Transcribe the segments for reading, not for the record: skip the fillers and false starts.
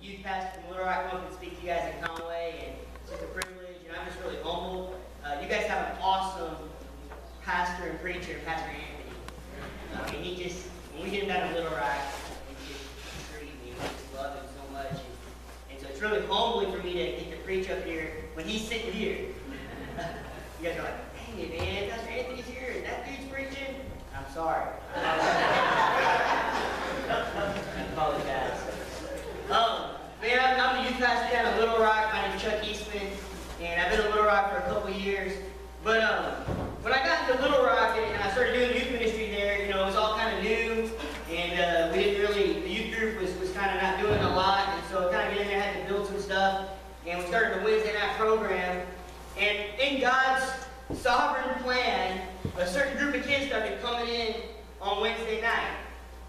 youth pastor from Little Rock. I come up and speak to you guys at Conway, and it's just a privilege, and I'm just really humbled. You guys have an awesome pastor and preacher, Pastor Anthony. And he just, when we get him down to Little Rock, he just treat me. I just love him so much. And so it's really humbling for me to get to preach up here when he's sitting here. You guys are like, dang it, man, Pastor Anthony's here and that dude's preaching. I'm sorry. I apologize. Man, I'm the youth pastor down at Little Rock. My name's Chuck Eastman, and I've been in Little Rock for a couple of years. But when I got into Little Rock and I started doing youth ministry there, you know, it was all kind of new, and we didn't really, the youth group was kind of not doing a lot, and so kind of getting in there, had to build some stuff, and we started a Wednesday night program, and in God's sovereign plan, a certain group of kids started coming in on Wednesday night.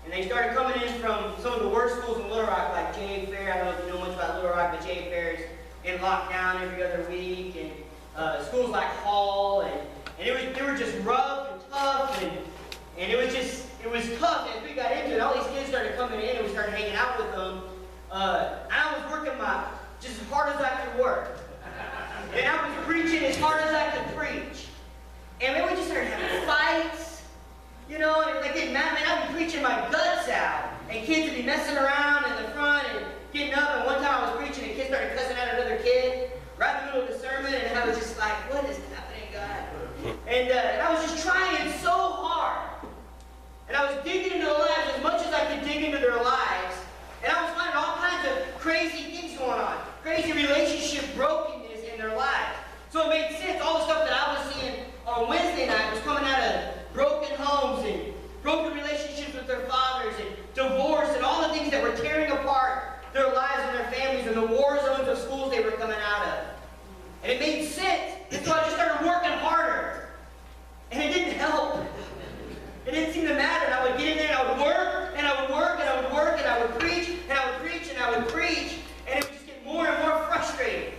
And they started coming in from some of the worst schools in Little Rock, like J.A. Fair. I don't know if you know much about Little Rock, but J.A. Fair is in lockdown every other week. And schools like Hall, and they were just rough and tough, and it was tough. And as we got into it, all these kids started coming in, and we started hanging out with them. And I was working just as hard as I could work. And I was preaching as hard as I could preach. And then we just started having fights. You know, and like getting mad, man, I'd be preaching my guts out. And kids would be messing around in the front and getting up. And one time I was preaching and a kid started cussing out another kid right in the middle of the sermon. And I was just like, what is happening, God? And I was just trying so hard. And I was digging into their lives as much as I could dig into their lives. And I was finding all kinds of crazy things going on. Crazy relationship brokenness in their lives. So it made sense. All the stuff that I was seeing on Wednesday night was coming out of broken homes and broken relationships with their fathers and divorce and all the things that were tearing apart their lives and their families and the war zones of schools they were coming out of. And it made sense. And so I just started working harder. And it didn't help. It didn't seem to matter. And I would get in there and I would work and I would work and I would work and I would preach and I would preach and I would preach. And it would just get more and more frustrating.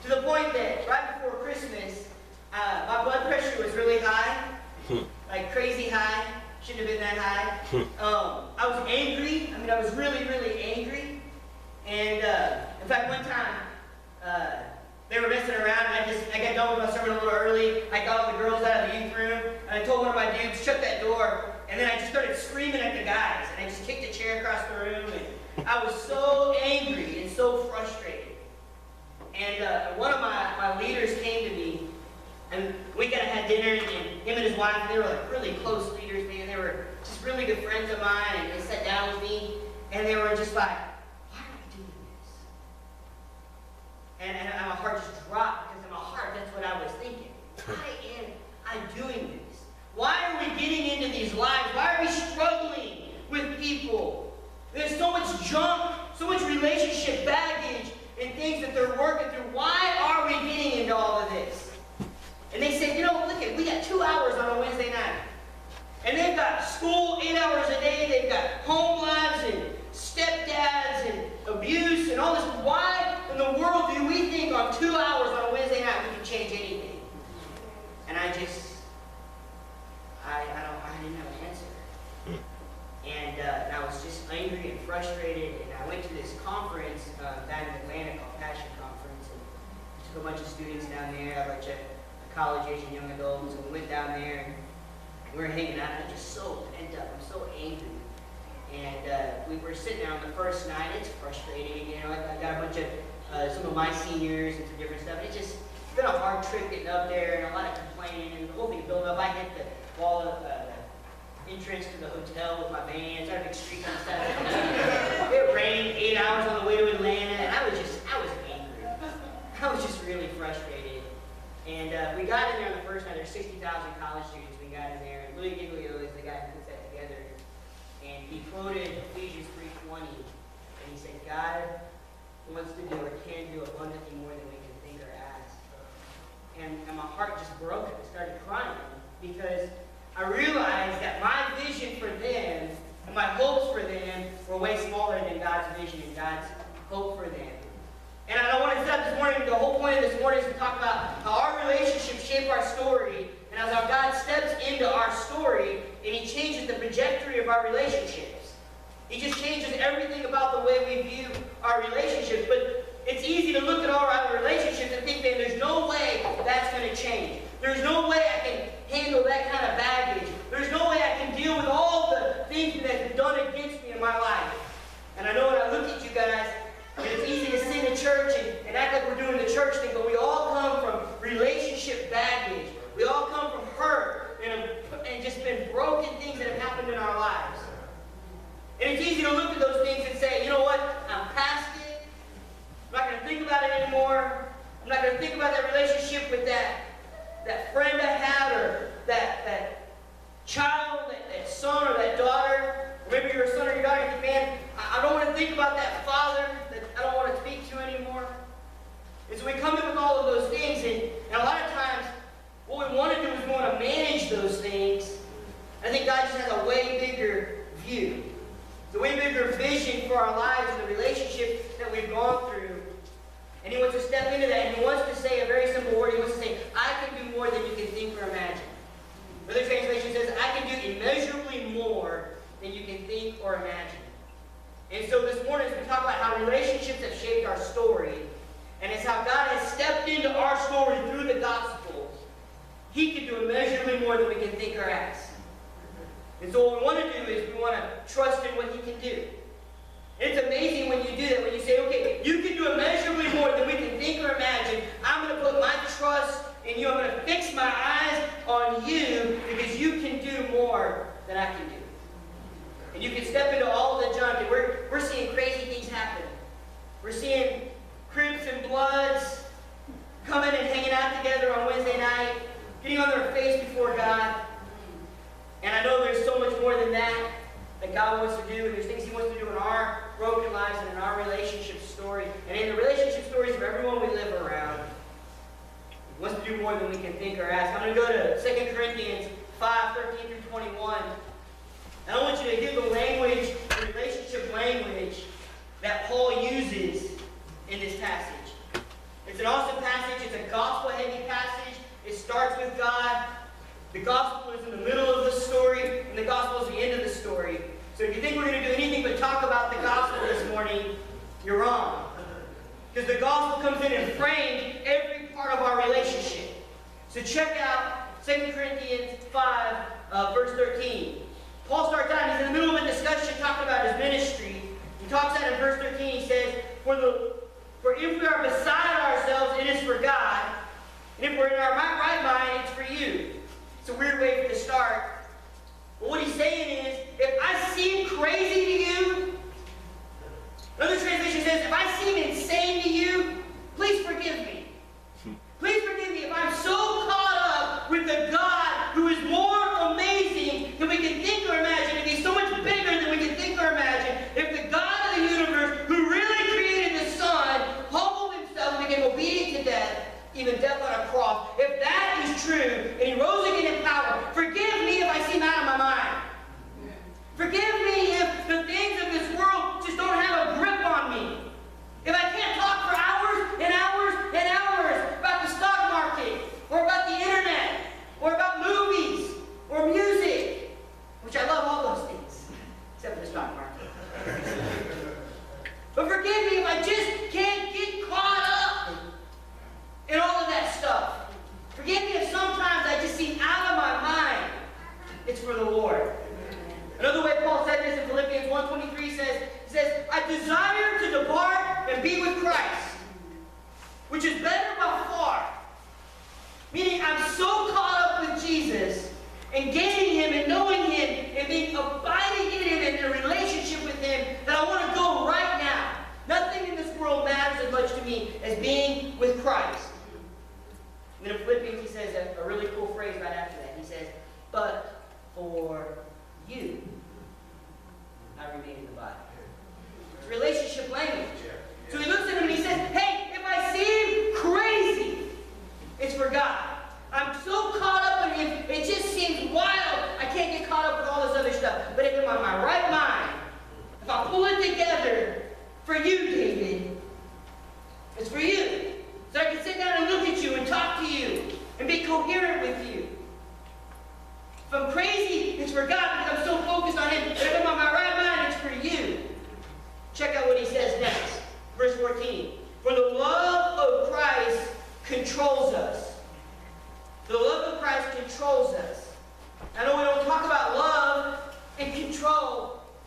To the point that right before Christmas, my blood pressure was really high. Like crazy high. Shouldn't have been that high. I was angry. I mean, I was really, really angry. And in fact, one time, they were messing around, and I got done with my sermon a little early. I got all the girls out of the youth room, and I told one of my dudes, shut that door. And then I just started screaming at the guys, and I just kicked a chair across the room. And I was so angry and so frustrated. And one of my leaders came to me. And we kind of had dinner, and him and his wife, they were like really close leaders, man. They were just really good friends of mine, and they sat down with me, and they were just like, why are we doing this? And my heart just dropped, because in my heart, that's what I was thinking. Why am I doing this? Why are we getting into these lives? Why are we struggling with people? There's so much junk, so much relationship baggage, and things that they're working through. Why are we getting into all of this? And they said, you know, look, we got 2 hours on a Wednesday night. And they've got school 8 hours a day. They've got home lives and stepdads and abuse and all this. Why in the world do we think on 2 hours on a Wednesday night we can change anything? And I didn't have an answer. And I was just angry and frustrated. And I went to this conference down in Atlanta called Passion Conference. And took a bunch of students down there, a bunch of college-age and young adults, and we went down there and we were hanging out, and I'm just so pent up, I'm so angry. And we were sitting there on the first night. It's frustrating, you know. I got a bunch of some of my seniors and some different stuff. It's been a hard trip getting up there, and a lot of complaining, and the whole thing built up. I hit the wall of the entrance to the hotel with my van, started a big streak and stuff. It rained 8 hours on the way to Atlanta, and I was angry. I was just really frustrated. And we got in there on the first night. There's 60,000 college students. We got in there, and Louis Giglio is the guy who puts that together. And he quoted Ephesians 3:20, and he said, God wants to do or can do abundantly more than we can think or ask. And my heart just broke. I started crying because I realized that my vision for them and my hopes for them were way smaller than God's vision and God's hope for them. And I want to set up this morning, the whole point of this morning is to talk about how our relationships shape our story, and as our God steps into our story, and He changes the trajectory of our relationships. He just changes everything about the way we view our relationships. But it's easy to look at all our relationships and think that there's no way that's going to change. There's no way I can handle that kind of baggage. There's no way I can deal with all the things that have been done against me in my life. And I know when I look at you guys, it's easy to sit in church and act like we're doing the church thing, but we all come from relationship baggage. We all come from hurt and just been broken things that have happened in our lives. And it's easy to look at those things and say, you know what, I'm past it. I'm not going to think about it anymore. I'm not going to think about that relationship with that friend I had, or that child, that son or that daughter. Or maybe you're a son or your daughter, you think, man, I don't want to think about that father that I don't want to speak to anymore. And so we come in with all of those things, and a lot of times, what we want to do is we want to manage those things. I think God just has a way bigger view. It's a way bigger vision for our lives and the relationships that we've gone through. And He wants to step into that, and He wants to say a very simple word. He wants to say, I can do more than you can think or imagine. Another translation says, I can do immeasurably more than you can think or imagine. And so this morning, as we talk about how relationships have shaped our story, and it's how God has stepped into our story through the gospel, He can do immeasurably more than we can think or ask. And so what we want to do is we want to trust in what He can do. And it's amazing when you do that, when you say, okay, you can do immeasurably more than we can think or imagine. I'm going to put my trust in you. I'm going to fix my eyes on you because you can do more than I can do. And you can step into all of the junk, and we're seeing crazy things happen. We're seeing Crips and Bloods coming and hanging out together on Wednesday night, getting on their face before God. And I know there's so much more than that God wants to do, and there's things He wants to do in our broken lives and in our relationship story, and in the relationship stories of everyone we live around. He wants to do more than we can think or ask. I'm going to go to 2 Corinthians 5:13 through 21. And I want you to hear the language, the relationship language that Paul uses in this passage. It's an awesome passage. It's a gospel-heavy passage. It starts with God. The gospel is in the middle of the story, and the gospel is the end of the story. So if you think we're going to do anything but talk about the gospel this morning, you're wrong. Because the gospel comes in and frames every part of our relationship. So check out 2 Corinthians 5, verse 13. Paul starts out, he's in the middle of a discussion talking about his ministry. He talks out in verse 13, he says, For if we are beside ourselves, it is for God. And if we're in our right mind, it's for you. It's a weird way to start. But what he's saying is, if I seem crazy to you, another translation says, if I seem insane to you, please forgive me. Please forgive me if I'm so caught up with the God who is more amazing than we can think or imagine, if He's so much bigger than we can think or imagine, if the God of the universe who really created the Son humbled Himself and became obedient to death, even death on a cross, if that is true, and He rose again in power, forgive me if I seem out of my mind. Forgive me if the things of this world just don't have a grip on me. If I can't talk for hours and hours and hours about the stock market, or about the internet, or about movies, or music, which I love all those things, except for the stock market. But forgive me if I just can't get caught up in all of that stuff. Forgive me if sometimes I just seem out of my mind. It's for the Lord. Another way Paul said this in Philippians 1:23 says, I desire to depart and be with Christ, which is better by far. Meaning I'm so caught up with Jesus and gaining Him and knowing Him and being abiding in Him and in a relationship with Him that I want to go right now. Nothing in this world matters as much to me as being with Christ. And then in Philippians he says a really cool phrase right after that. He says, but for you, I remain in the body. It's relationship language. So he looks at him and he says, hey, if I seem crazy, it's for God. I'm so caught up in Him, it just seems wild. I can't get caught up with all this other stuff. But if I'm in my right mind, if I pull it together for you, David, it's for you. So I can sit down and look at you and talk to you and be coherent with you. If I'm crazy, it's for God because I'm so focused on Him. But if I'm on my right mind, it's for you. Check out what he says next.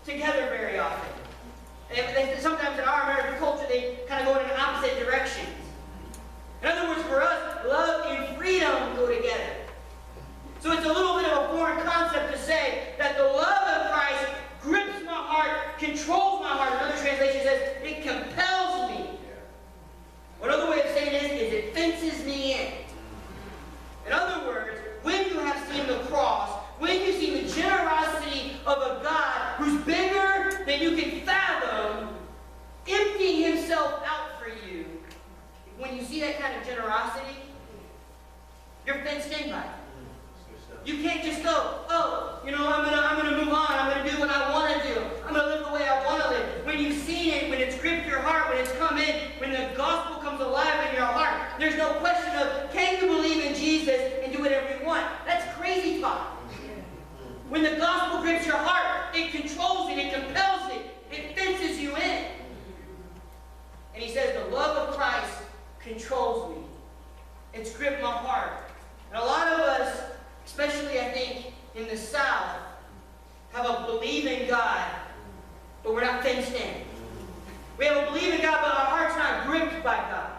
together very often. Sometimes in our American culture, they kind of go in opposite directions. In other words, for us, love and freedom go together. So it's a little bit of a foreign concept to say that the love of Christ grips my heart, controls my heart. Another translation says, it compels me. Another way of saying this is it fences me in. In other words, when you have seen the cross, when you see the generosity of a God who's bigger than you can fathom, emptying himself out for you, when you see that kind of generosity, you're fenced in by it. You can't just go, oh, you know, I'm gonna move on. I'm gonna do what I want to do. I'm gonna live the way I want to live. When you've seen it, when it's gripped your heart, when it's come in, when the gospel comes alive in your heart, there's no question of, can you believe in Jesus and do whatever you want? That's crazy talk. When the gospel grips your heart, it controls it, it compels it, it fences you in. And he says, the love of Christ controls me. It's gripped my heart. And a lot of us, especially I think in the South, have a belief in God, but we're not fenced in. We have a belief in God, but our heart's not gripped by God.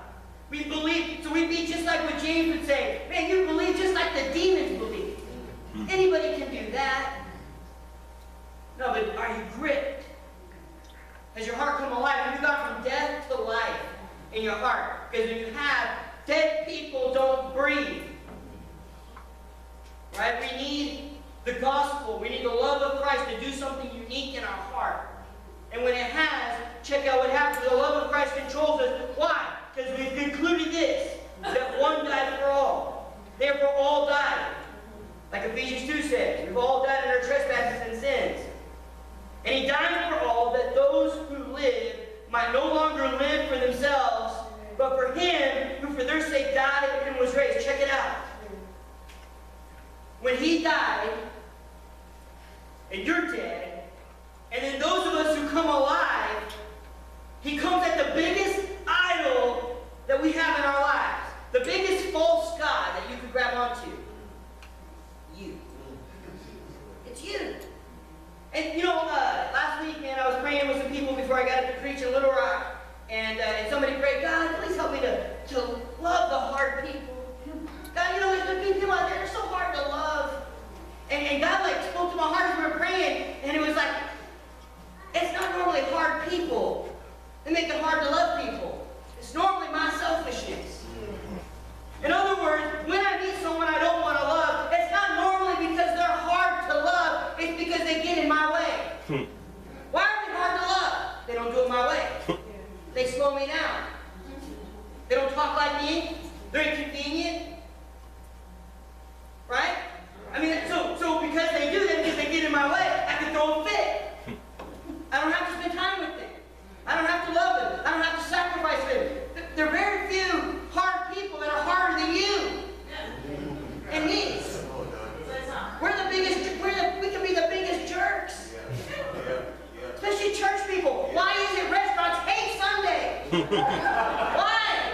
We believe, so we'd be just like what James would say, man, you believe just like the demons believe. Anybody can do that. No, but are you gripped? Has your heart come alive? Have you gone from death to life in your heart? Because when you have, dead people don't breathe. Right? We need the gospel. We need the love of Christ to do something unique in our heart. And when it has, check out what happens. The love of Christ controls us. Why? Because we've concluded this, that one died for all. Therefore all died. Like Ephesians 2 says, we've all died in our trespasses and sins. And he died for all, that those who live might no longer live for themselves, but for him who for their sake died and was raised. Check it out. When he died, and you're dead, and then those of us who come alive, he comes at the biggest idol that we have in our lives. The biggest false god that you could grab onto. You. It's you. And you know, last week, man, I was praying with some people before I got up to preach in Little Rock, and somebody prayed, God, please help me to love the hard people. God, you know, there's people out there, they're so hard to love. And God, like, spoke to my heart as we were praying, and it was like, it's not normally hard people that make it hard to love people. It's normally my selfishness. In other words, when I meet someone I don't want to love, it's not normally because they're hard to love, it's because they get in my way. Why are they hard to love? They don't do it my way. They slow me down. They don't talk like me. They're inconvenient. Right? I mean, so because they do that, because they get in my way, I can throw a fit. I don't have to spend time with them. I don't have to love them. I don't have to sacrifice them. There are very few hard people that are harder than you and me. We're the biggest. We can be the biggest jerks. Especially church people. Why is it restaurants hate Sunday? Why?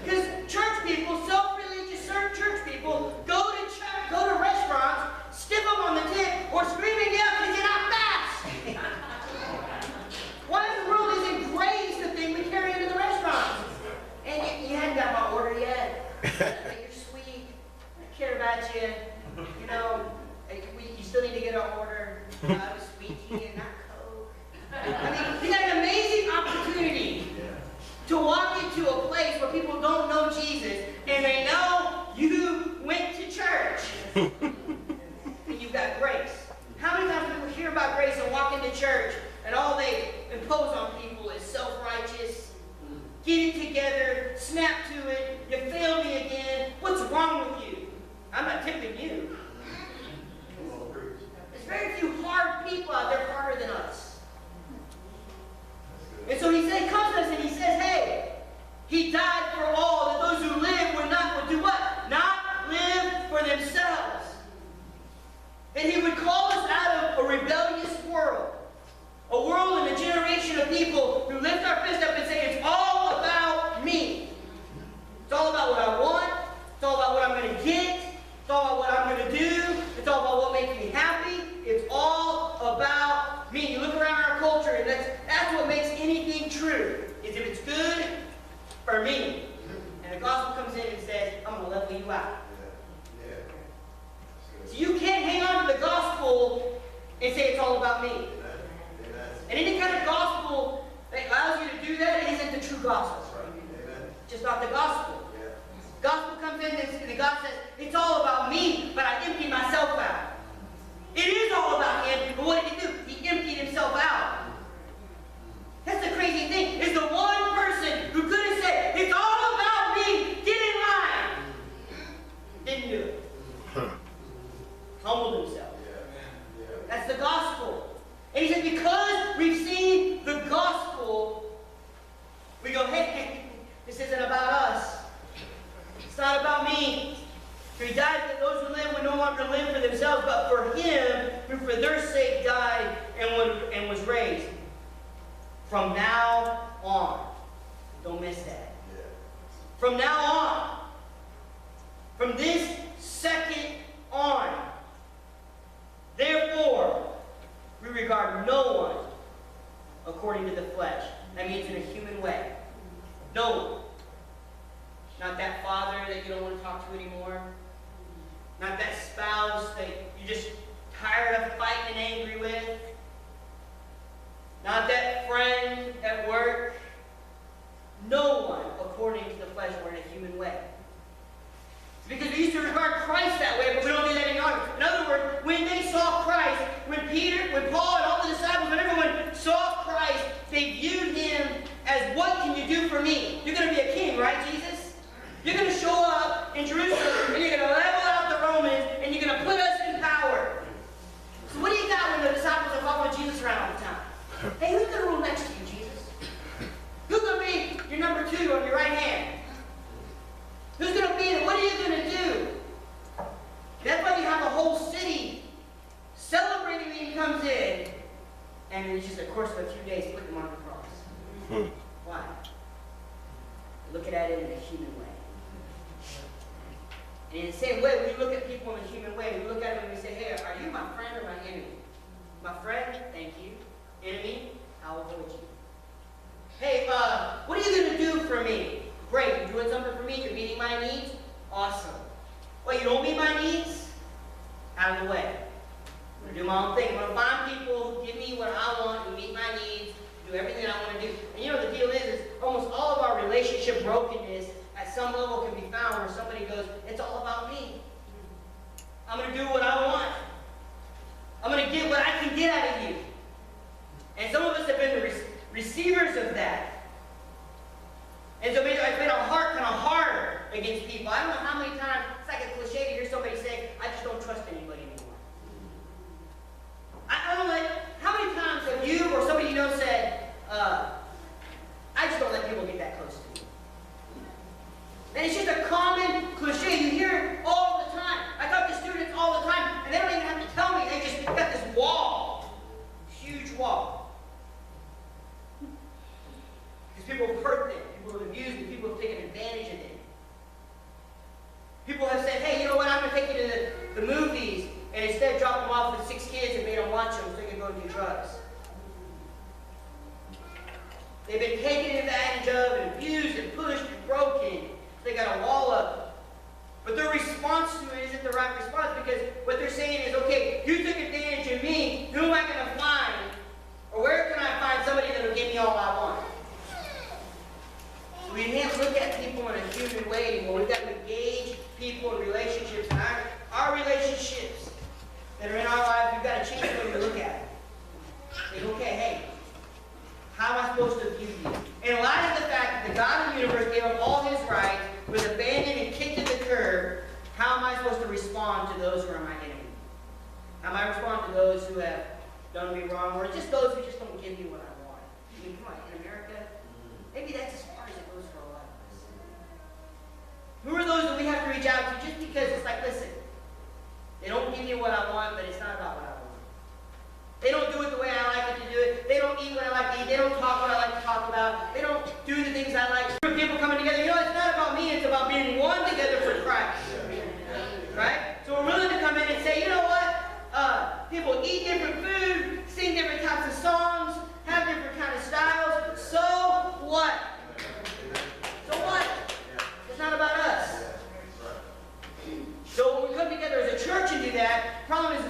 Because church people, self-religious church people, go to restaurants, stiff them on the tip, or scream at you because you're not fast. Why in the world isn't grace the thing we carry into the restaurants? And you hadn't got my order yet. But you're sweet. I care about you. You know, you still need to get our order. I was sweet to you, not Coke. I mean, you got an amazing opportunity to walk into a place where people don't know Jesus, and they know you went to church. And you've got grace. How many times people hear about grace and walk into church, and all they impose on people is self-righteous, get it together, snap to it, you failed me again, what's wrong with you? I'm not tipping you. There's very few hard people out there harder than us. And so he comes to us and he says, hey, he died for all, that those who live would do what? Not live for themselves. And he would call us out of a rebellious world. A world and a generation of people who lift our fist up and say, it's all about me. It's all about what I want. It's all about what I'm going to get. It's all about what I'm going to do. humbled himself. That's the gospel. And he said, because we've seen the gospel, we go, hey, this isn't about us. It's not about me. For he died that those who live would no longer live for themselves, but for him who for their sake died and was raised. From now on. Don't miss that. From now on. From this second on. Therefore, we regard no one according to the flesh. That means in a human way. No one. Not that father that you don't want to talk to anymore. Not that spouse that you're just tired of fighting and angry with. Not that friend at work. No one according to the flesh or in a human way. It's because we used to regard Christ that way, but we don't do that any longer. In other words, when they saw Christ, when Paul and all the disciples, when everyone saw Christ, they viewed him as, what can you do for me? You're going to be a king, right, Jesus? You're going to show up in Jerusalem, and you're going to level out the Romans, and you're going to put us in power. So what do you got when the disciples are following Jesus around all the time? Hey, who's going to rule next to you, Jesus? Who's going to be your number 2 on your right hand? Who's going to be there? What are you going to do? That's why you have a whole city celebrating when he comes in. And it's just a course of a few days, put him on the cross. Why? Look at it in a human way. And in the same way, when we look at people in a human way, we look at them and we say, hey, are you my friend or my enemy? My friend, thank you. Enemy, I'll avoid you. Hey, what are you going to do for me? Great, you're doing something for me, you're meeting my needs? Awesome. Well, you don't meet my needs? Out of the way. I'm going to do my own thing. I'm going to find people who give me what I want, who meet my needs, do everything I want to do. And you know the deal is almost all of our relationship brokenness at some level can be found where somebody goes, it's all about me. I'm going to do what I want. I'm going to get what I can get out of you. And some of us have been the receivers of that. And so it's made our heart kind of hard against people. I don't know how many times, it's like a cliche to hear somebody say, I just don't trust anybody anymore. I don't know, how many times have you or somebody you know said, I just don't let people get that close to me. And it's just a common cliche. You hear it all the time. I talk to students all the time, and they don't even have to tell me. They just got this wall. Huge wall. Because people have hurt them. People have abused them. People have taken advantage of them. People have said, hey, you know what? I'm going to take you to the movies, and instead drop them off with 6 kids and made them watch them so they can go do drugs. They've been taken advantage of and abused and pushed and broken. They got a wall up. But their response to it isn't the right response, because what they're saying is, okay, you took advantage of me. Who am I going to find? Or where can I find somebody that will give me all I want? So we can't look at people in a human way anymore. We've got to engage people in relationships. And our relationships that are in our lives, we've got to change the way we look at them. Say, okay, hey, how am I supposed to view you? In light of the fact that the God of the universe gave up all his rights, was abandoned and kicked to the curb, how am I supposed to respond to those who are my enemy? How am I respond to those who have done me wrong, or just those who just don't give me what I want? I mean, come on, in America, maybe that's as far as it goes for a lot of us. Who are those that we have to reach out to just because it's like, listen, they don't give me what I want, but it's not about what I want. They don't do it the way I like it to do it. They don't eat what I like to eat. They don't talk what I like to talk about. They don't do the things I like. People coming together. You know, it's not about me. It's about being one together for Christ. Right? So we're willing to come in and say, you know what? People eat different food, sing different types of songs, have different kind of styles. So what? So what? It's not about us. So when we come together as a church and do that, the problem is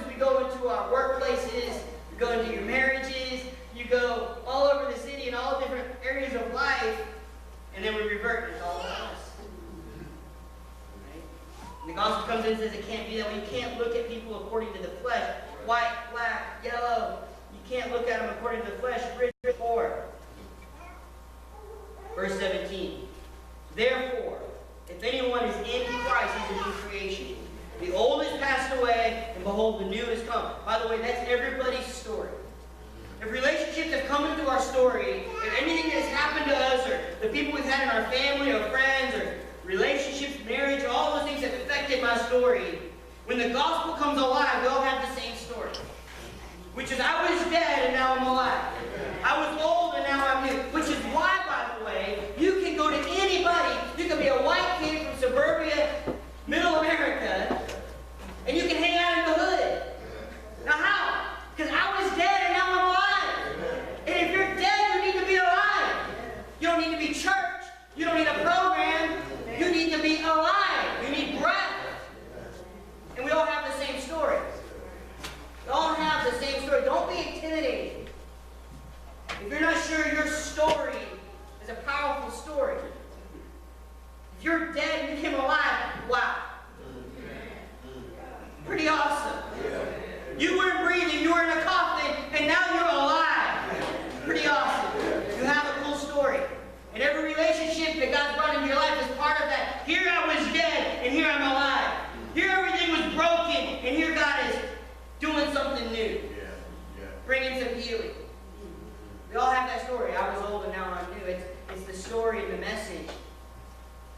new has come. By the way, that's everybody's story. If relationships have come into our story, if anything that has happened to us, or the people we've had in our family, or friends, or relationships, marriage, all those things have affected my story, when the gospel comes alive, we all have the same story. Which is, I was dead and now I'm alive. I was old and now I'm new. Which is why, by the way, you can go to anybody. You can be a white kid from suburbia, middle America, and you can hang out in the hood. Now how? Because I was dead and now I'm alive. And if you're dead, you need to be alive. You don't need to be church. You don't need a program. You need to be alive. You need breath. And we all have the same story. We all have the same story. Don't be intimidated. If you're not sure your story is a powerful story, if you're dead and you came alive, wow. Pretty awesome. You weren't breathing, you were in a coffin, and now you're alive. Pretty awesome. You have a cool story. And every relationship that God's brought into your life is part of that. Here I was dead, and here I'm alive. Here everything was broken, and here God is doing something new. Bringing some healing. We all have that story. I was old and now I'm new. It's the story and the message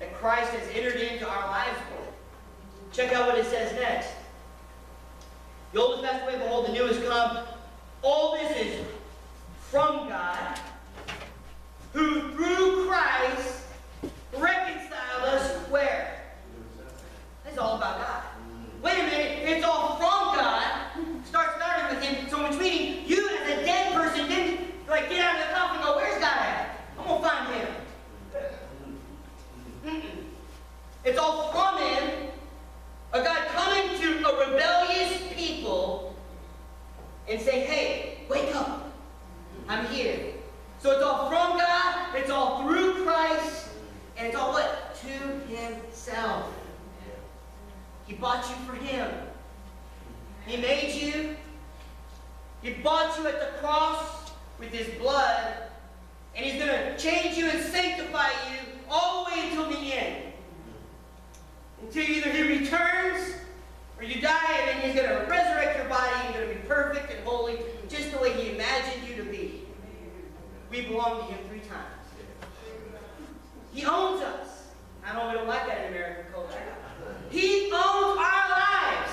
that Christ has entered into our lives for. Check out what it says next. The old has passed away, behold, the new has come. All this is from God, who through Christ reconciled us where? It's all about God. Wait a minute, it's all from God. Started with Him. So which meaning you as a dead person didn't like get out of the coffin and go, where's God at? I'm gonna find Him. It's all from Him. A God coming to a rebellious people and say, hey, wake up. I'm here. So it's all from God, it's all through Christ, and it's all what? To Himself. He bought you for Him. He made you. He bought you at the cross with His blood, and He's going to change you and sanctify you all the way until the end. Until either He returns or you die, and then He's going to resurrect your body, and you're going to be perfect and holy, just the way He imagined you to be. We belong to Him 3 times. He owns us. I know we don't like that in American culture. He owns our lives.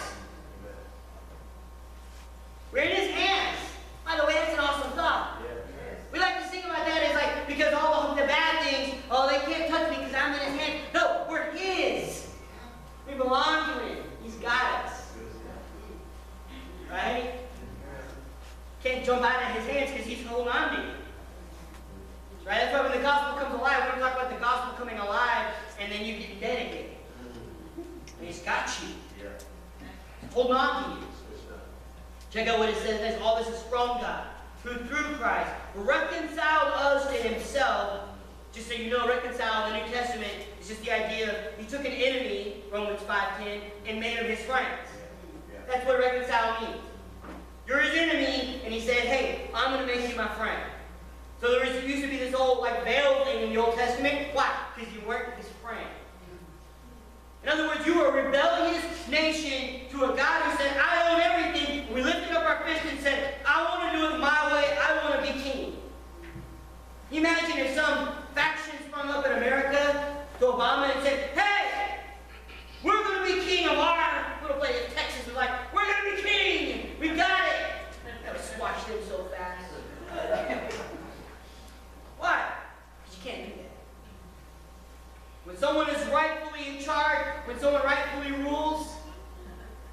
We're in His hands. By the way, that's an awesome thought. We like to think about that as like, because all the bad things, oh, they can't touch me because I'm in His hands. No, we're His. We belong to Him. He's got us. Right? Can't jump out of His hands because He's holding on to you. Right? That's why when the gospel comes alive, we don't talk about the gospel coming alive and then you get dead again. And He's got you. He's holding on to you. Check out what it says. All this is from God, who through Christ reconciled us to Himself. Just so you know, reconcile in the New Testament is just the idea of He took an enemy, Romans 5:10, and made him His friends. That's what reconcile means. You're His enemy, and He said, hey, I'm going to make you my friend. So there used to be this old veil thing in the Old Testament. Why? Because you weren't His friend. In other words, you were a rebellious nation to a God who said, I own everything. We lifted up our fist and said, I want to do it my way. I want to be king. Can you imagine if some faction sprung up in America to Obama and said, hey, we're going to be king of our little place in Texas. We're like, we're going to be king. We got it. That would squash them so fast. Why? Because you can't do that. When someone is rightfully in charge, when someone rightfully rules,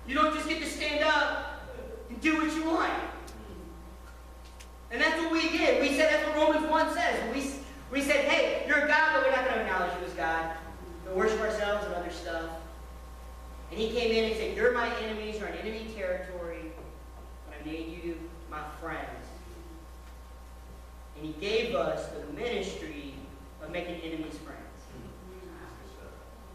you don't just get to stand up and do what you want. And that's what we did. We said, that's what Romans 1 says. We said, hey, you're a God, but we're not going to acknowledge you as God. We'll worship ourselves and other stuff. And He came in and said, you're my enemies, you're in enemy territory, but I made you my friends. And He gave us the ministry of making enemies friends.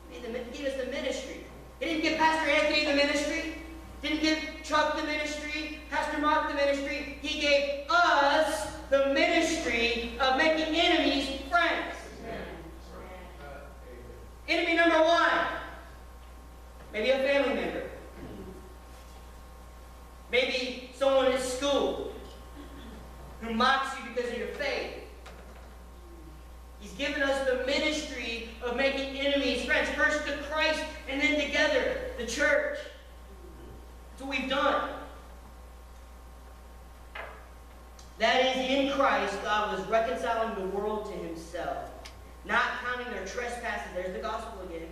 He gave us the ministry. He didn't give Pastor Anthony the ministry. Didn't give Chuck the ministry. Pastor Mark the ministry. He gave us the ministry of making enemies friends. Enemy number 1. Maybe a family member. who mocks you because of your faith. He's given us the ministry of making enemies friends, first to Christ and then together, the church. That's what we've done. That is, in Christ, God was reconciling the world to himself, not counting their trespasses, there's the gospel again,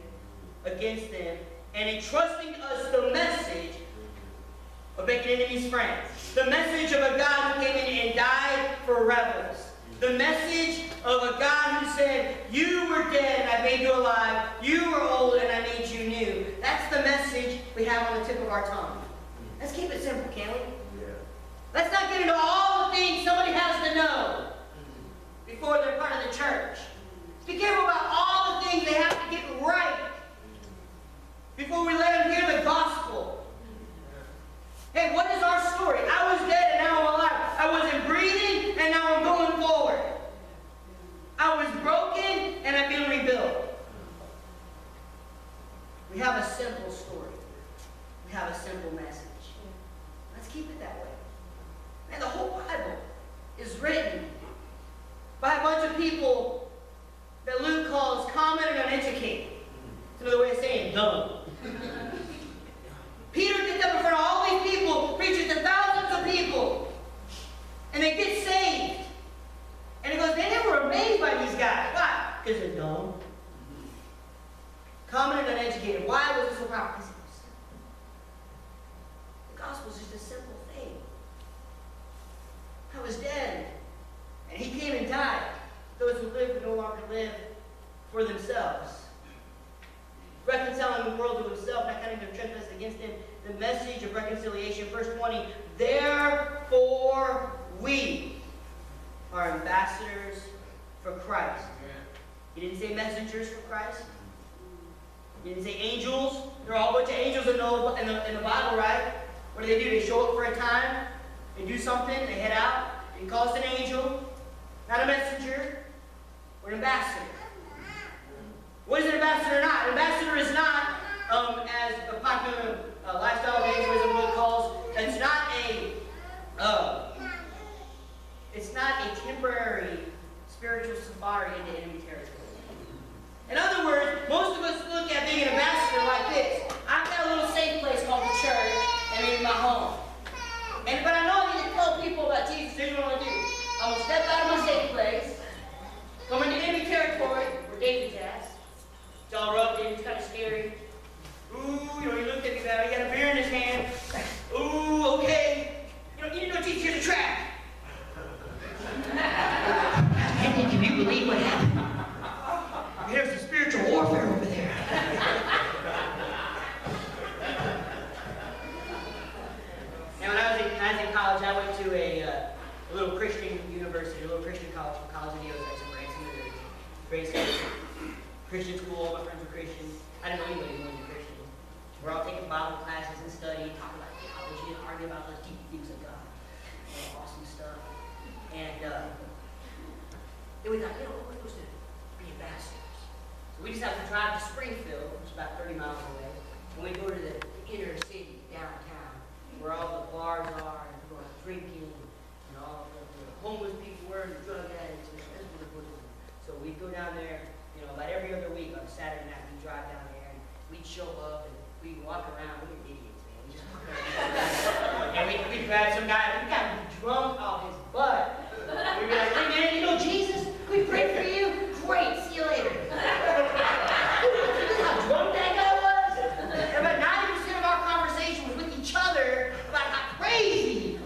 against them, and entrusting us the message of making enemies friends. The message of a God who came in and died for rebels. The message of a God who said, you were dead and I made you alive. You were old and I made you new. That's the message we have on the tip of our tongue. Let's keep it simple, can't we? Yeah. Let's not get into all the things somebody has to know before they're part of the church. Be careful about all the things they have to get right before we let them hear the gospel. Hey, what is our story? I was dead and now I'm alive. I wasn't breathing and now I'm going forward. I was broken and I've been rebuilt. We have a simple story. We have a simple message. Let's keep it that way. Man, the whole Bible is written by a bunch of people that Luke calls common and uneducated. It's another way of saying dumb. Peter gets up in front of all these people, preaches to thousands of people, and they get saved. And he goes, man, they were amazed by these guys. Why? Because they're dumb. Common and uneducated. Why was it so powerful? Because it was simple. The gospel is just a simple thing. I was dead, and he came and died. Those who live would no longer live for themselves. Reconciling the world to himself, not counting their trespasses against him. The message of reconciliation. Verse 20, therefore we are ambassadors for Christ. He didn't say messengers for Christ. He didn't say angels. There are a whole bunch of angels in the Bible, right? What do? They show up for a time. They do something. They head out. He calls it an angel, not a messenger. We're an ambassador. What is an ambassador not? An ambassador is not, as a popular lifestyle evangelism book calls, it's not a temporary spiritual safari into enemy territory. In other words, most of us look at being an ambassador like this. I've got a little safe place called the church, and maybe my home. But I know I need to tell people about Jesus. Here's what I'm going to do. I'm going to step out of my safe place, come into enemy territory, where David's at. It's all rubbed in, it's kind of scary. Ooh, he looked at me about it. He got a beer in his hand. Ooh, okay. You didn't know Jesus, here's a trap. Can you believe what happened? There's some spiritual warfare over there. Now, when I was in college, I went to a little Christian university, a little Christian college of the Ozarks in Branson, Missouri. Great school. Christian school, all my friends were Christians. I didn't know anybody who wasn't a Christian. We're all taking Bible classes and studying, talking about theology and arguing about the deep things of God. Awesome stuff. And then we thought, we're supposed to be ambassadors. So we decided to drive to Springfield, which is about 30 miles away, and we go to the inner city, downtown, where all the bars are, and people are drinking, and all the homeless people were, and the drug addicts, and that's what we're doing. So we go down there, about every other week on a Saturday night, we'd drive down there, and we'd show up, and we'd walk around. We were idiots, man. We just walk around. And we'd grab some guy, we got drunk off his butt. We'd be like, hey, man, Jesus? Can we pray for you? Great, see you later. You know how drunk that guy was? And about 90% of our conversation was with each other about how crazy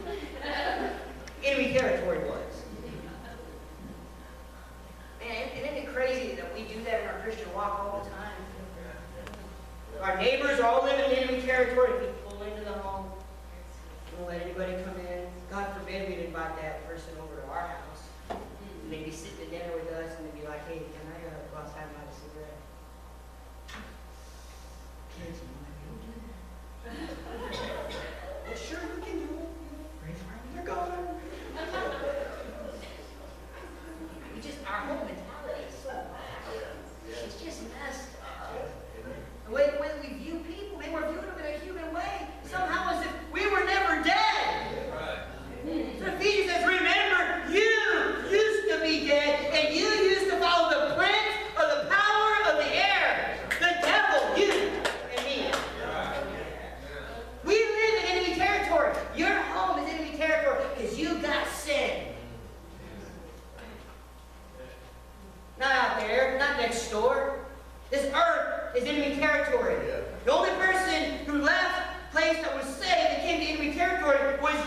enemy territory was. Man, isn't it crazy that we do that in our Christian walk all the time? Our neighbors are all living in enemy territory. We pull into the home. We don't let anybody come in. God forbid we'd invite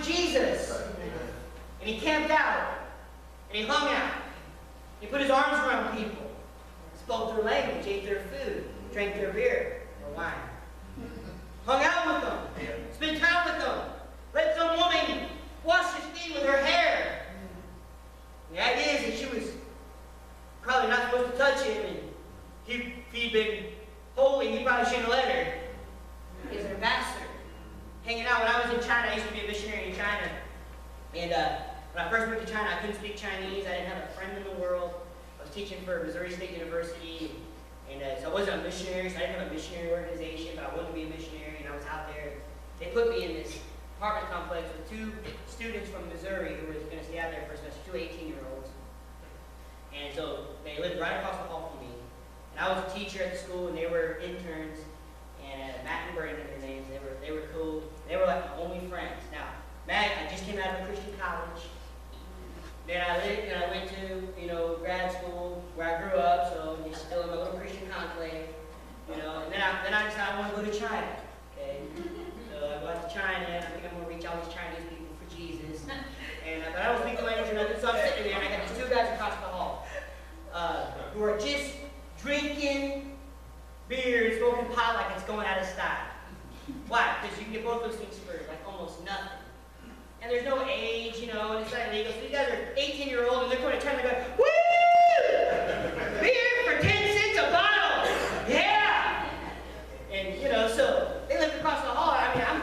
Jesus. And he camped out. And he hung out. He put his arms around people. Spoke their language, ate their food, drank their beer or wine. Hung out with them. Spent time with them. Let some woman wash his feet with her hair. The idea is that she was probably not supposed to touch him, and if he'd been holy, he probably shouldn't have let her. He's an ambassador. Hanging out. When I was in China, I used to be a missionary in China. And when I first moved to China, I couldn't speak Chinese. I didn't have a friend in the world. I was teaching for Missouri State University. And so I wasn't a missionary, so I didn't have a missionary organization, but I wanted to be a missionary, and I was out there. They put me in this apartment complex with two students from Missouri who were going to stay out there for a semester, two 18-year-olds. And so they lived right across the hall from me. And I was a teacher at the school, and they were interns. And Matt and Brandon, their names, they were cool. They were like my only friends. Now, Matt, I just came out of a Christian college. Then I went to, grad school where I grew up, so I'm still in my little Christian conclave, And then I decided I want to go to China, okay? So I go out to China, and I think I'm going to reach all these Chinese people for Jesus. But I don't speak the language or nothing, so I'm sitting there, and I got these two guys across the hall who are just drinking beer and smoking pot like it's going out of style. Why? Because you can get both those things for like almost nothing. And there's no age, and it's not illegal. So these guys are 18-year-old, and they're going to China and going, woo! Beer for 10 cents a bottle! Yeah! And, so they lived across the hall. I mean, I'm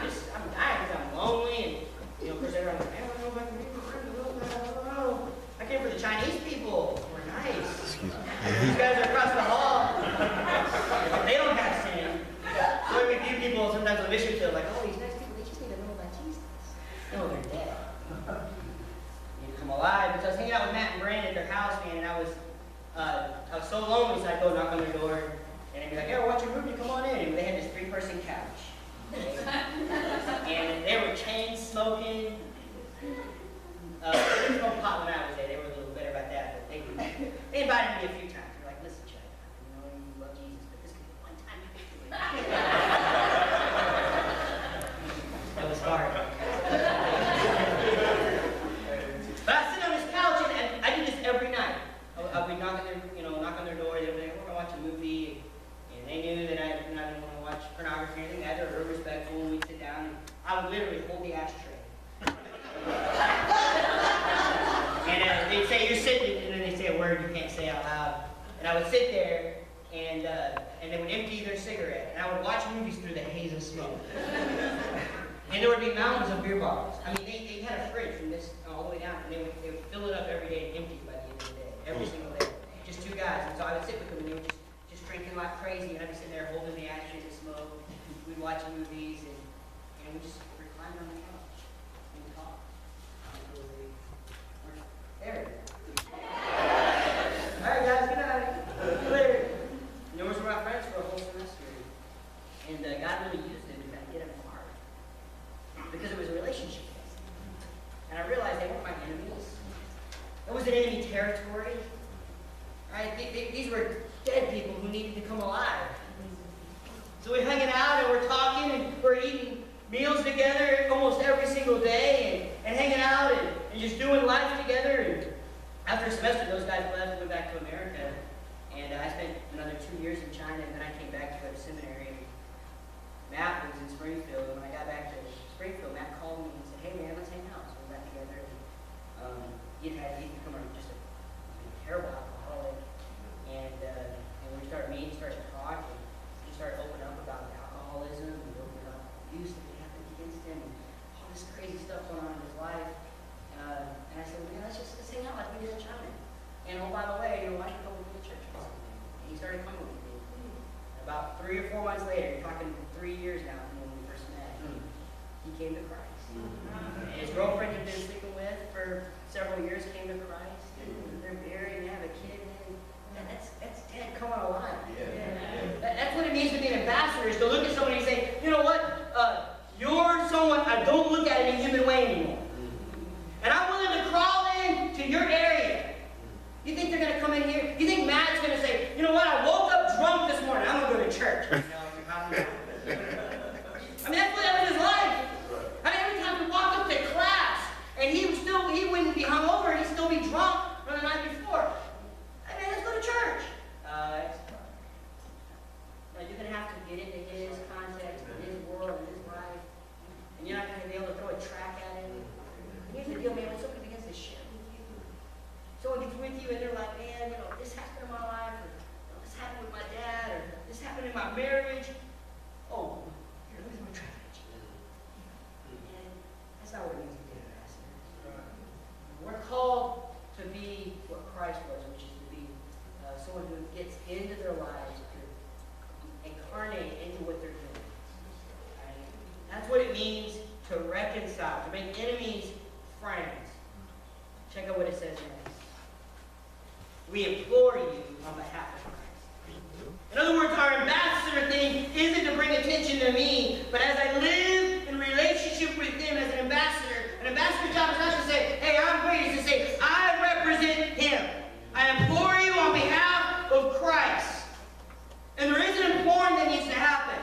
dying because I'm lonely. And, of course, everyone's like, I don't know if I can make a friend. I don't know. I came for the Chinese people. We're nice. Excuse me. These guys are across the hall. They don't have sin. So we view people sometimes on the mission field like, oh, these nice people, they just need to know about Jesus. No, they're dead. You come alive. Because I was hanging out with Matt and Brandon at their house, man, and I was so lonely, so I'd go knock on their door, and they'd be like, yeah, watch a movie, come on in. And they had this 3-person couch. And they were chain smoking. They didn't smoke pot when I was there. They were a little better about that, but they invited me a few times. They're like, listen, Chuck, you love Jesus, but this could be one time you could do it. That was hard. But I sit on this couch, and I do this every night. I would knock on their door. They would be like, we're going to watch a movie. And they knew that I didn't want to watch pornography or anything. They were real respectful when we'd sit down. And I would literally hold the ashtray. And they'd say, you're sitting, and then they'd say a word you can't say out loud. And I would sit there, and they would empty their cigarette. And I would watch movies through the haze of smoke. And there would be mountains of beer bottles. I mean, they had a fridge from this all the way down, and they would fill it up every day and empty it by the end of the day. Every single day. Just two guys. And so I would sit with them, and they were just drinking like crazy, and I'd be sitting there holding the ashes and smoke. We'd watch movies, and we just recline on the couch and talk. There. All right, guys, good night. See you later. And those were my friends for a whole semester. And God really used them to kind of get them apart. Because it was a relationship. And I realized they weren't my enemies. It wasn't enemy territory. Right? These were dead people who needed to come alive. So we're hanging out and we're talking and we're eating meals together almost every single day and hanging out and just doing life together. And after a semester, those guys left and went back to America. And I spent another 2 years in China, and then I came back to go to seminary. And Matt was in Springfield, and when I got back to Springfield, Matt called me and said, hey man, let's hang out. So we got together. He'd become just a terrible alcoholic. And when we started meeting, started to talk, and he started opening up about alcoholism and opening up abuse that had happened against him, and all this crazy stuff going on in his life. And I said, well, man, let's hang out like we did in China. And oh, by the way, why should you come with me to church? And he started coming with me. About 3 or 4 months later, you're talking 3 years now from when we first met, he came to Christ. And his girlfriend he'd been sleeping with for several years came to Christ. And they're married and have a kid. And that's dead coming alive. That's what it means to be an ambassador, is to look at somebody and say, you know what? You're someone I don't look at in a human way anymore. And I'm willing to crawl into your area. You think they're going to come in here? You think Matt's going to say, you know what, I woke up drunk this morning, I'm going to go to church. I mean, that was his life. I mean, every time we walked up to class, reconciled, to make enemies friends. Check out what it says next. We implore you on behalf of Christ. In other words, our ambassador thing isn't to bring attention to me, but as I live in relationship with him as an ambassador's job is not to say, hey, I'm great. It's to say, I represent him. I implore you on behalf of Christ. And there is an imploring that needs to happen.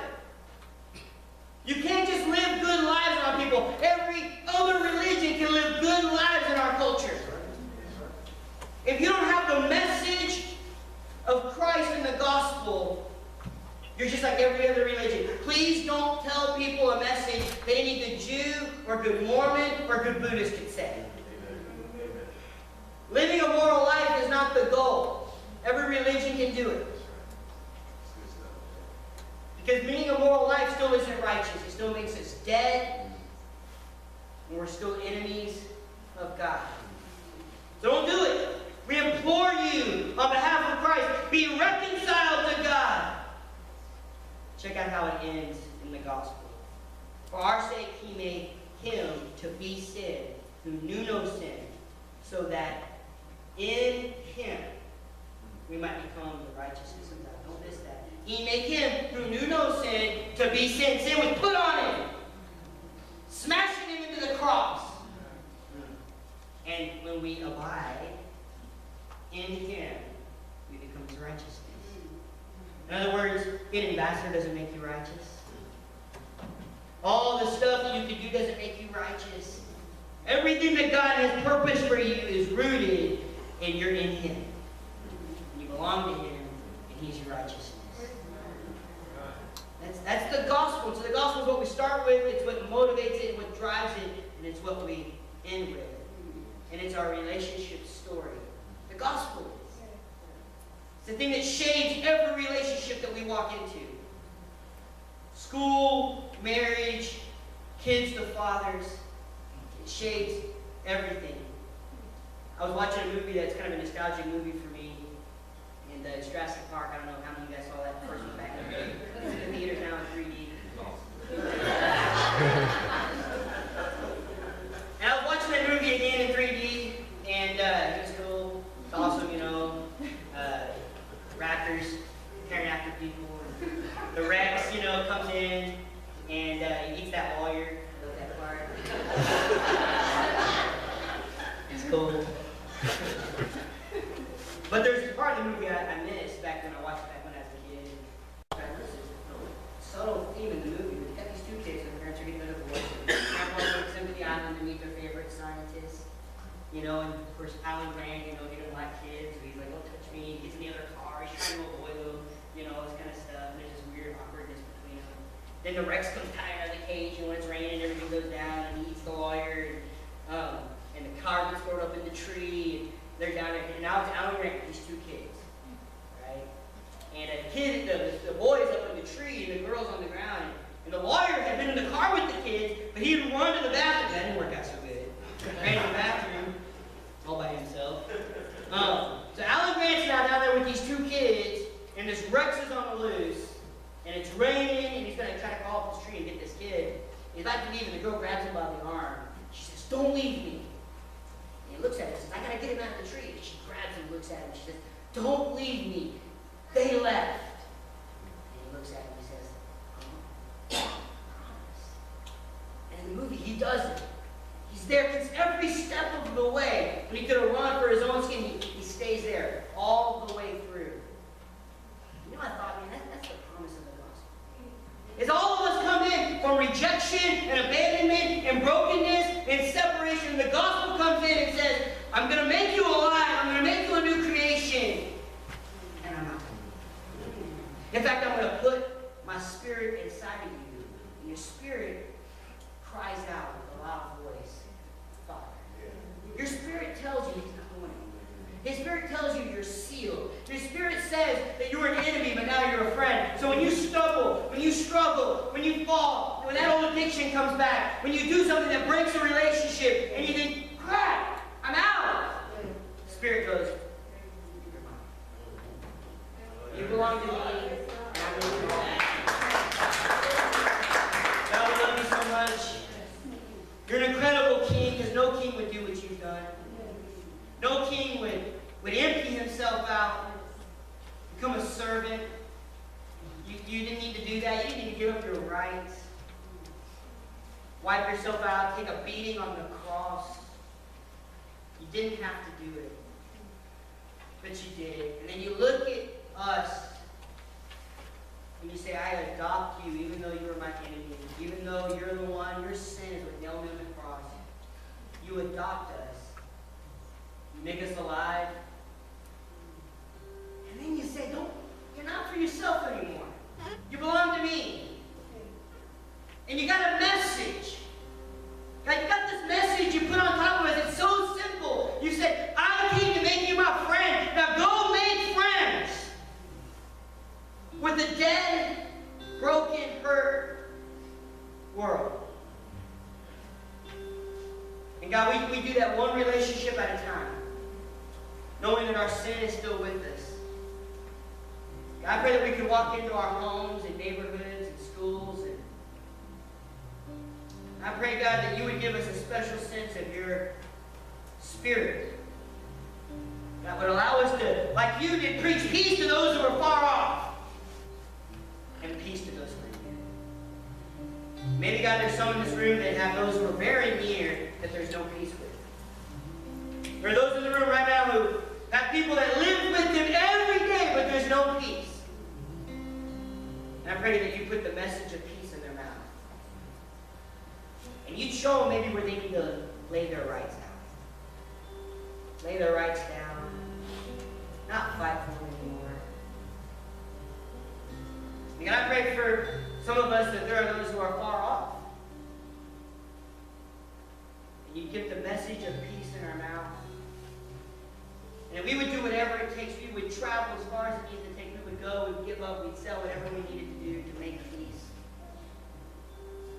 You can't just live good lives around people. Every other religion can live good lives in our culture. If you don't have the message of Christ in the gospel, you're just like every other religion. Please don't tell people a message that any good Jew or good Mormon or good Buddhist could say. Living a moral life is not the goal. Every religion can do it. Because being a moral life still isn't righteous. It still makes us dead. And we're still enemies of God. So don't do it. We implore you on behalf of Christ, be reconciled to God. Check out how it ends in the gospel. For our sake he made him to be sin, who knew no sin, so that in him we might become the righteousness of God. Don't miss that. He made him who knew no sin to be sin. Sin was put on him, smashing him into the cross. And when we abide in him, we become his righteousness. In other words, being an ambassador doesn't make you righteous. All the stuff that you can do doesn't make you righteous. Everything that God has purposed for you is rooted and you're in him. You belong to him and he's your righteousness. That's the gospel. So the gospel is what we start with, it's what motivates it, what drives it, and it's what we end with. And it's our relationship story. The gospel is. It's the thing that shapes every relationship that we walk into. School, marriage, kids to fathers. It shapes everything. I was watching a movie that's kind of a nostalgic movie for me. And it's Jurassic Park. I don't know how many of you guys saw that first one back in the day. It's in the theaters now in 3D. And I was watching that movie again in 3D. And it was cool. It's awesome, you know. Raptors tearing after people. The Rex, you know, comes in and he eats that lawyer. I love that part. It's cool. But there's a part of the movie I missed back when I watched it back when I was a kid. This is a subtle theme in the movie. We got these two kids and their parents are getting rid of the boys. Grandpa takes them to the island to meet their favorite scientist. You know, and of course Alan Grant, you know, he doesn't like kids, so he's like, don't touch me. He gets in the other car, he's trying to avoid them, you know, this kind of stuff. And there's this weird awkwardness between them. Then the Rex comes tired out of the cage, and when it's raining, everything goes down, and he eats the lawyer, and the car gets thrown up in the tree, and they're down there. And now it's Alan Grant with these two kids, right? And the boy's up in the tree, and the girl's on the ground. And the lawyer had been in the car with the kids, but he had run to the bathroom. That didn't work out so good. Ran to the bathroom. All by himself. So Alan Grant's now down there with these two kids, and this Rex is on the loose, and it's raining, and he's going to try to call up this tree and get this kid. He's about to leave, and the girl grabs him by the arm. She says, don't leave me. And he looks at her and says, I got to get him out of the tree. And she grabs him and looks at him. She says, don't leave me. They left. And he looks at him and he says, and in the movie, he does it. He's there because every step of the way, when he could have run for his own skin, he stays there all the way through. You know, I thought, man, that's the promise of the gospel. Is all of us come in from rejection and abandonment and brokenness and separation. The gospel comes in and says, I'm going to make you alive. I'm going to make you a new creation. And I'm not. In fact, I'm going to put my spirit inside of you. And your spirit cries out with a loud voice. Your spirit tells you he's not going anywhere. His spirit tells you you're sealed. Your spirit says that you were an enemy, but now you're a friend. So when you stumble, when you struggle, when you fall, when that old addiction comes back, when you do something that breaks a relationship, and you think, crap, I'm out. The spirit goes, you belong to me, and I will be wrong. God, we love you so much. You're an incredible king, because no king would do what you've done. No king would empty himself out, become a servant. You didn't need to do that. You didn't need to give up your rights. Wipe yourself out, take a beating on the cross. You didn't have to do it. But you did. And then you look at us, and you say, I adopt you even though you were my enemy. Even though you're the one, your sins were nailed on the cross. You adopt us. You make us alive. And then you say, you're not for yourself anymore. You belong to me. And you got a message. You got this message you put on top of it. It's so simple. You said, I came to make you my friend. Now go make friends with a dead, broken, hurt world. And God, we do that one relationship at a time, knowing that our sin is still with us. God, I pray that we can walk into our homes and neighborhoods and schools. And I pray, God, that you would give us a special sense of your Spirit that would allow us to, like you did, preach peace to those who are far off and peace to those who are near. Maybe, God, there's some in this room that have those who are very near that there's no peace with. There are those in the room right now who have people that live with them every day, but there's no peace. And I pray that you put the message of peace in their mouth. And you'd show them maybe where they need to lay their rights out. Lay their rights down. Not fight for them anymore. And I pray for some of us that there are those who are far off. And you get the message of peace in our mouth. And we would do whatever it takes. We would travel as far as it needed to take. We would go, we would give up, we'd sell whatever we needed to do to make peace.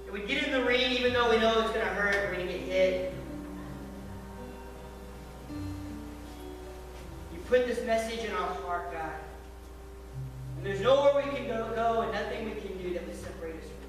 And we'd get in the ring even though we know it's going to hurt, we're going to get hit. You put this message in our heart, God. And there's nowhere we can go and nothing we can do that would separate us from